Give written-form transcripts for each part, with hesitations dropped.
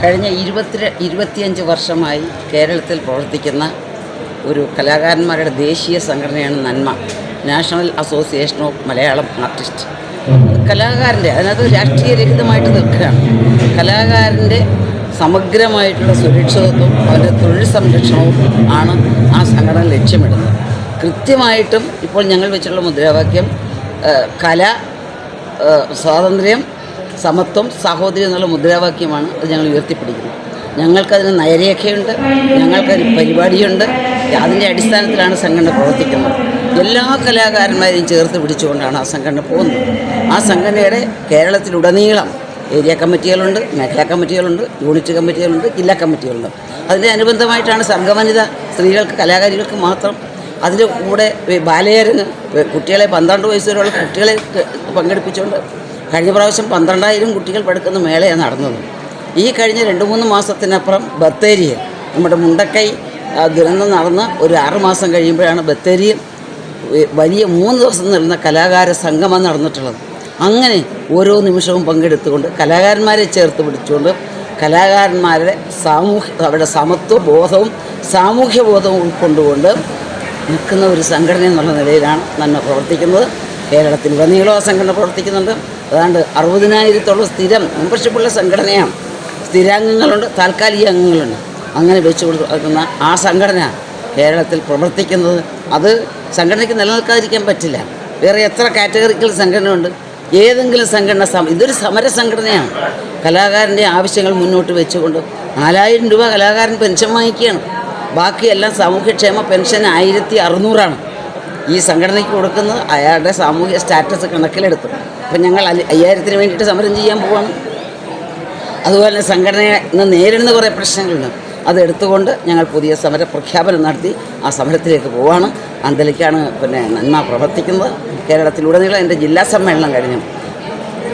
കഴിഞ്ഞ 25 വർഷമായി കേരളത്തിൽ പ്രവർത്തിക്കുന്ന ഒരു കലാകാരന്മാരുടെ ദേശീയ സംഘടനയാണ് Nanma, national association of Malayalam artist. കലാകാരൻ്റെ അതിനകത്ത് രാഷ്ട്രീയരഹിതമായിട്ട് നിൽക്കുകയാണ്. കലാകാരൻ്റെ സമഗ്രമായിട്ടുള്ള സുരക്ഷിതത്വം, അവൻ്റെ തൊഴിൽ സംരക്ഷണവും ആണ് ആ സംഘടന ലക്ഷ്യമിടുന്നത്. കൃത്യമായിട്ടും ഇപ്പോൾ ഞങ്ങൾ വെച്ചിട്ടുള്ള മുദ്രാവാക്യം കല, സ്വാതന്ത്ര്യം, സമത്വം, സാഹോദര്യം എന്നുള്ള മുദ്രാവാക്യമാണ് അത് ഞങ്ങൾ ഉയർത്തിപ്പിടിക്കുന്നത്. ഞങ്ങൾക്കതിന് നയരേഖയുണ്ട്, ഞങ്ങൾക്കതിന് പരിപാടിയുണ്ട്. അതിൻ്റെ അടിസ്ഥാനത്തിലാണ് സംഘടന പ്രവർത്തിക്കുന്നത്. എല്ലാ കലാകാരന്മാരെയും ചേർത്ത് പിടിച്ചുകൊണ്ടാണ് ആ സംഘടന പോകുന്നത്. ആ സംഘടനയുടെ കേരളത്തിലുടനീളം ഏരിയ കമ്മിറ്റികളുണ്ട്, മേഖലാ കമ്മിറ്റികളുണ്ട്, യൂണിറ്റ് കമ്മിറ്റികളുണ്ട്, ജില്ലാ കമ്മിറ്റികളുണ്ട്. അതിൻ്റെ അനുബന്ധമായിട്ടാണ് സർഗവനിത സ്ത്രീകൾക്ക്, കലാകാരികൾക്ക് മാത്രം. അതിൻ്റെ കൂടെ ബാലയരങ്ങ്, കുട്ടികളെ 12 വയസ്സ് വരെയുള്ള കുട്ടികളെ പങ്കെടുപ്പിച്ചുകൊണ്ട് കഴിഞ്ഞ പ്രാവശ്യം 12,000 കുട്ടികൾ പഠിക്കുന്ന മേളയാണ് നടന്നത്. ഈ കഴിഞ്ഞ 2-3 മാസത്തിനപ്പുറം ബത്തേരിയിൽ നമ്മുടെ മുണ്ടക്കൈ ദുരന്തം നടന്ന് ഒരു 6 മാസം കഴിയുമ്പോഴാണ് ബത്തേരിയിൽ വലിയ 3 ദിവസം നിൽക്കുന്ന കലാകാര സംഗമം നടന്നിട്ടുള്ളത്. അങ്ങനെ ഓരോ നിമിഷവും പങ്കെടുത്തുകൊണ്ട് കലാകാരന്മാരെ ചേർത്ത് പിടിച്ചുകൊണ്ട് കലാകാരന്മാരുടെ അവരുടെ സമത്വ ബോധവും സാമൂഹ്യ ബോധവും ഉൾക്കൊണ്ടുകൊണ്ട് നിൽക്കുന്ന ഒരു സംഘടന എന്നുള്ള നിലയിലാണ് നന്മ പ്രവർത്തിക്കുന്നത്. കേരളത്തിലുടനീളം ആ സംഘടന പ്രവർത്തിക്കുന്നുണ്ട്. അതാണ്ട് 60,000-ഓളം സ്ഥിരം മെമ്പർഷിപ്പുള്ള സംഘടനയാണ്. സ്ഥിരാംഗങ്ങളുണ്ട്, താൽക്കാലിക അംഗങ്ങളുണ്ട്. അങ്ങനെ വെച്ച് കൊടുക്കുന്ന ആ സംഘടന കേരളത്തിൽ പ്രവർത്തിക്കുന്നത്, അത് സംഘടനയ്ക്ക് നിലനിൽക്കാതിരിക്കാൻ പറ്റില്ല. വേറെ എത്ര കാറ്റഗറിക്കൽ സംഘടനയുണ്ട്? ഏതെങ്കിലും സംഘടന ഇതൊരു സമര സംഘടനയാണ്. കലാകാരൻ്റെ ആവശ്യങ്ങൾ മുന്നോട്ട് വെച്ചുകൊണ്ട് 4,000 രൂപ കലാകാരൻ പെൻഷൻ വാങ്ങിക്കുകയാണ്. ബാക്കിയെല്ലാം സാമൂഹ്യക്ഷേമ പെൻഷൻ 1,600 ഈ സംഘടനയ്ക്ക് കൊടുക്കുന്നത്. അയാളുടെ സാമൂഹ്യ സ്റ്റാറ്റസ് കണക്കിലെടുത്തു. അപ്പം ഞങ്ങൾ 5,000-ന് വേണ്ടിയിട്ട് സമരം ചെയ്യാൻ പോവാണ്. അതുപോലെ തന്നെ സംഘടന ഇന്ന് നേരിടുന്ന കുറേ പ്രശ്നങ്ങളുണ്ട്. അതെടുത്തുകൊണ്ട് ഞങ്ങൾ പുതിയ സമര പ്രഖ്യാപനം നടത്തി ആ സമരത്തിലേക്ക് പോവാണ്. അതിലേക്കാണ് നന്മ പ്രവർത്തിക്കുന്നത്. കേരളത്തിലുടനീളം എൻ്റെ ജില്ലാ സമ്മേളനം കഴിഞ്ഞു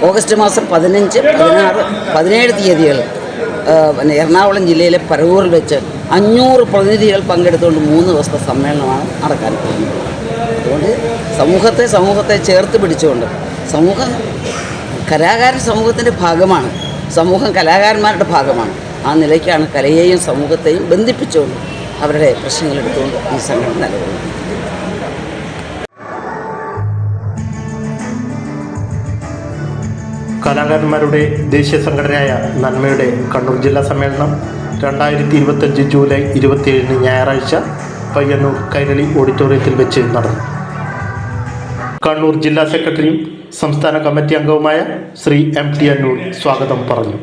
ഓഗസ്റ്റ് മാസം 15, 16, 17 തീയതികൾ എറണാകുളം ജില്ലയിലെ പരവൂരിൽ വെച്ച് 500 പ്രതിനിധികൾ പങ്കെടുത്തുകൊണ്ട് 3 ദിവസത്തെ സമ്മേളനമാണ് നടക്കാൻ പോകുന്നത്. അതുകൊണ്ട് സമൂഹത്തെ ചേർത്ത് പിടിച്ചുകൊണ്ട് കലാകാരൻ സമൂഹത്തിൻ്റെ ഭാഗമാണ്, സമൂഹം കലാകാരന്മാരുടെ ഭാഗമാണ്. ആ നിലയ്ക്കാണ് കലയെയും സമൂഹത്തെയും ബന്ധിപ്പിച്ചുകൊണ്ട് അവരുടെ പ്രശ്നങ്ങളെടുത്തുകൊണ്ട് ഈ സംഘടന നിലകൊള്ളുന്നത്. കലാകാരന്മാരുടെ ദേശീയ സംഘടനയായ നന്മയുടെ കണ്ണൂർ ജില്ലാ സമ്മേളനം 2025 ജൂലൈ 27 ഞായറാഴ്ച പയ്യന്നൂർ കൈരളി ഓഡിറ്റോറിയത്തിൽ വെച്ച് നടന്നു. കണ്ണൂർ ജില്ലാ സെക്രട്ടറിയും സംസ്ഥാന കമ്മിറ്റി അംഗവുമായ ശ്രീ MT അന്നൂർ സ്വാഗതം പറഞ്ഞു.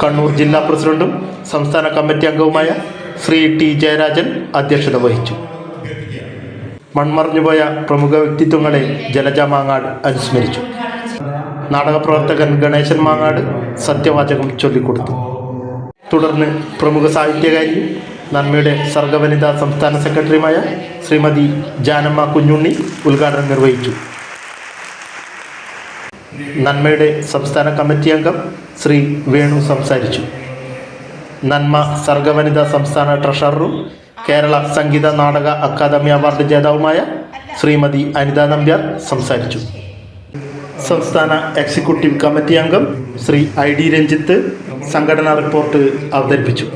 കണ്ണൂർ ജില്ലാ പ്രസിഡന്റും സംസ്ഥാന കമ്മിറ്റി അംഗവുമായ ശ്രീ T ജയരാജൻ അധ്യക്ഷത വഹിച്ചു. മൺമറഞ്ഞുപോയ പ്രമുഖ വ്യക്തിത്വങ്ങളെ ജലജ മാങ്ങാട് അനുസ്മരിച്ചു. നാടകപ്രവർത്തകൻ ഗണേശൻ മാങ്ങാട് സത്യവാചകം ചൊല്ലിക്കൊടുത്തു. തുടർന്ന് പ്രമുഖ സാഹിത്യകാരിയും നന്മയുടെ സർഗവനിതാ സംസ്ഥാന സെക്രട്ടറിയുമായ ശ്രീമതി ജാനമ്മ കുഞ്ഞുണ്ണി ഉദ്ഘാടനം നിർവഹിച്ചു. നന്മയുടെ സംസ്ഥാന കമ്മിറ്റി അംഗം ശ്രീ വേണു സംസാരിച്ചു. നന്മ സർഗവനിതാ സംസ്ഥാന ട്രഷററും കേരള സംഗീത നാടക അക്കാദമി അവാർഡ് ജേതാവുമായ ശ്രീമതി അനിത നമ്പ്യാർ സംസാരിച്ചു. സംസ്ഥാന എക്സിക്യൂട്ടീവ് കമ്മിറ്റി അംഗം ശ്രീ ID രഞ്ജിത്ത് സംഘടനാ റിപ്പോർട്ട് അവതരിപ്പിച്ചു.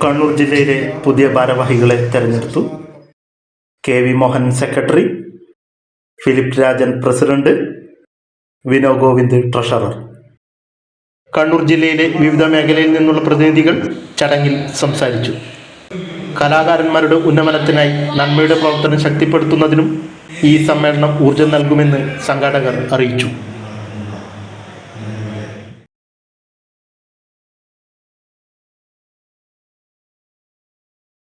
കണ്ണൂർ ജില്ലയിലെ പുതിയ ഭാരവാഹികളെ തെരഞ്ഞെടുത്തു. KV Mohan secretary, Philip Rajan president, Vino Govind treasurer. Kannur ജില്ലയിലെ വിവിധ മേഖലയിൽ നിന്നുള്ള പ്രതിനിധികൾ ചടങ്ങിൽ സംസാരിച്ചു. കലാകാരന്മാരുടെ ഉന്നമനത്തിനായി നന്മയുടെ പ്രവർത്തനം ശക്തിപ്പെടുത്തുന്നതിനും ഈ സമ്മേളനം ഊർജം നൽകുമെന്ന് സംഘാടകർ അറിയിച്ചു.